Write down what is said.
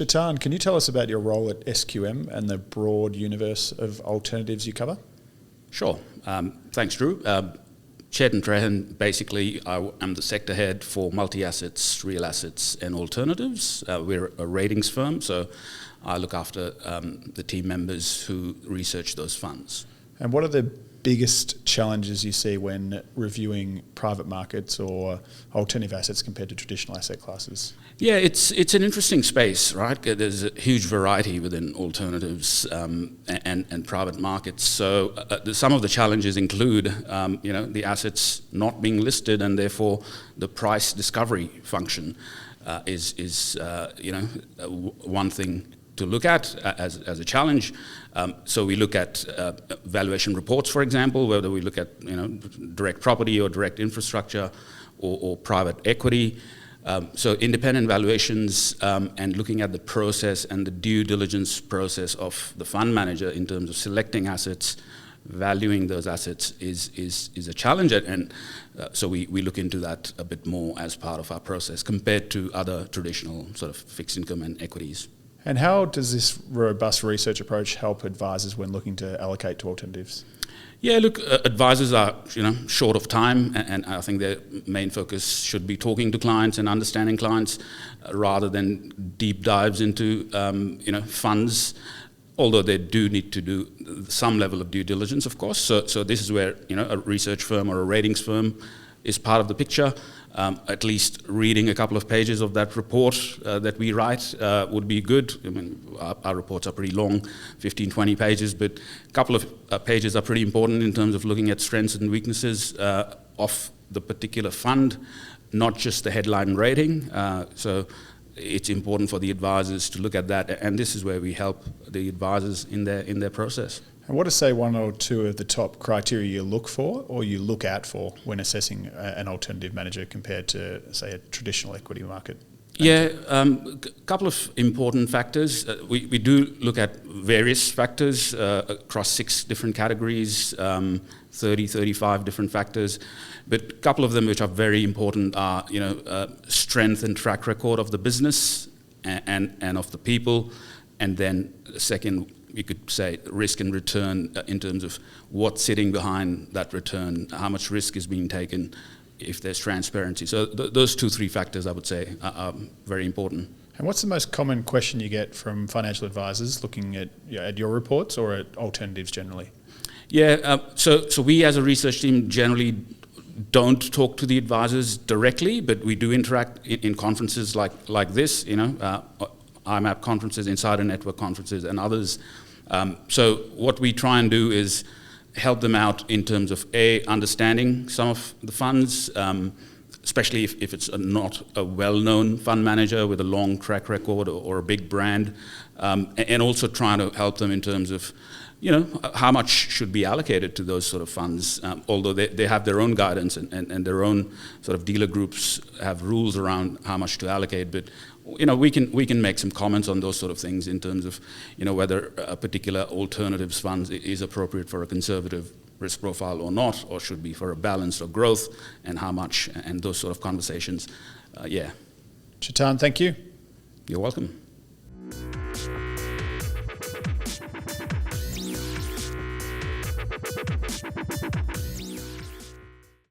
Chetan, can you tell us about your role at SQM and the broad universe of alternatives you cover? Sure. Thanks, Drew. Chetan Trehan, basically, I'm the sector head for multi-assets, real assets, and alternatives. We're a ratings firm, so I look after the team members who research those funds. And what are the biggest challenges you see when reviewing private markets or alternative assets compared to traditional asset classes? Yeah, it's an interesting space, right? There's a huge variety within alternatives and private markets. So some of the challenges include, the assets not being listed, and therefore the price discovery function is one thing to look at as a challenge. So we look at valuation reports, for example, whether we look at direct property or direct infrastructure or private equity. So independent valuations and looking at the process and the due diligence process of the fund manager in terms of selecting assets, valuing those assets is a challenge, and so we look into that a bit more as part of our process compared to other traditional sort of fixed income and equities. And how does this robust research approach help advisors when looking to allocate to alternatives? Yeah, look, advisors are short of time, and I think their main focus should be talking to clients and understanding clients rather than deep dives into funds. Although they do need to do some level of due diligence, of course. So this is where a research firm or a ratings firm is part of the picture. At least reading a couple of pages of that report that we write would be good. I mean, our reports are pretty long, 15, 20 pages, but a couple of pages are pretty important in terms of looking at strengths and weaknesses of the particular fund, not just the headline rating. So it's important for the advisors to look at that, and this is where we help the advisors in their process. And what are, say, one or two of the top criteria you look for or you look out for when assessing an alternative manager compared to, say, a traditional equity market? Yeah, a couple of important factors. We do look at various factors across 6 different categories, 30, 35 different factors. But a couple of them which are very important are, strength and track record of the business and of the people. And then second, we could say risk and return in terms of what's sitting behind that return, how much risk is being taken, if there's transparency. So those 2-3 factors, I would say, are very important. And what's the most common question you get from financial advisors looking at your reports or at alternatives generally? Yeah, so we as a research team generally don't talk to the advisors directly, but we do interact in conferences like this, IMAP conferences, Insider Network conferences, and others. So what we try and do is help them out in terms of understanding some of the funds, especially if it's not a well-known fund manager with a long track record or a big brand, and also trying to help them in terms of how much should be allocated to those sort of funds, although they have their own guidance and their own sort of dealer groups have rules around how much to allocate. But we can make some comments on those sort of things in terms of whether a particular alternatives fund is appropriate for a conservative risk profile or not, or should be for a balance or growth, and how much, and those sort of conversations. Chetan, thank you. You're welcome.